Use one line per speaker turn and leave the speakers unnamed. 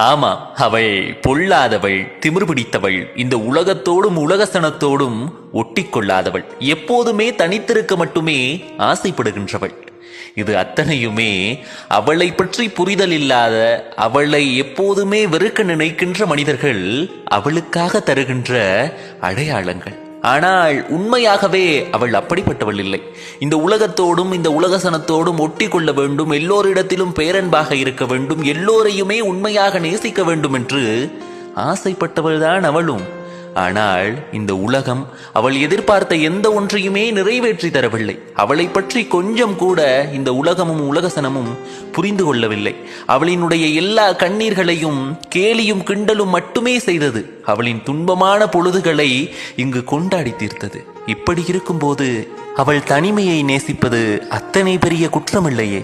ஆமா, அவள் பொல்லாதவள், திமிர் பிடித்தவள், இந்த உலகத்தோடும் உலகசனத்தோடும் ஒட்டி கொள்ளாதவள், எப்போதுமே தனித்திருக்க மட்டுமே ஆசைப்படுகின்றவள். இது அத்தனையுமே அவளை பற்றி புரிதல் இல்லாத, அவளை எப்போதுமே வெறுக்க நினைக்கின்ற மனிதர்கள் அவளுக்காக தருகின்ற அடையாளங்கள். ஆனால் உண்மையாகவே அவள் அப்படிப்பட்டவள் இல்லை. இந்த உலகத்தோடும் இந்த உலகசனத்தோடும் ஒட்டி கொள்ள வேண்டும், எல்லோரிடத்திலும் பேரன்பாக இருக்க வேண்டும், எல்லோரையுமே உண்மையாக நேசிக்க வேண்டும் என்று ஆசைப்பட்டவள்தான் அவளும். ஆனால் இந்த உலகம் அவள் எதிர்பார்த்த எந்த ஒன்றையுமே நிறைவேற்றி தரவில்லை. அவளை பற்றி கொஞ்சம் கூட இந்த உலகமும் உலகசனமும் புரிந்து கொள்ளவில்லை. அவளினுடைய எல்லா கண்ணீர்களையும் கேலியும் கிண்டலும் மட்டுமே செய்தது. அவளின் துன்பமான பொழுதுகளை இங்கு கொண்டாடி தீர்த்தது. இப்படி இருக்கும்போது அவள் தனிமையை நேசிப்பது அத்தனை பெரிய குற்றமில்லையே.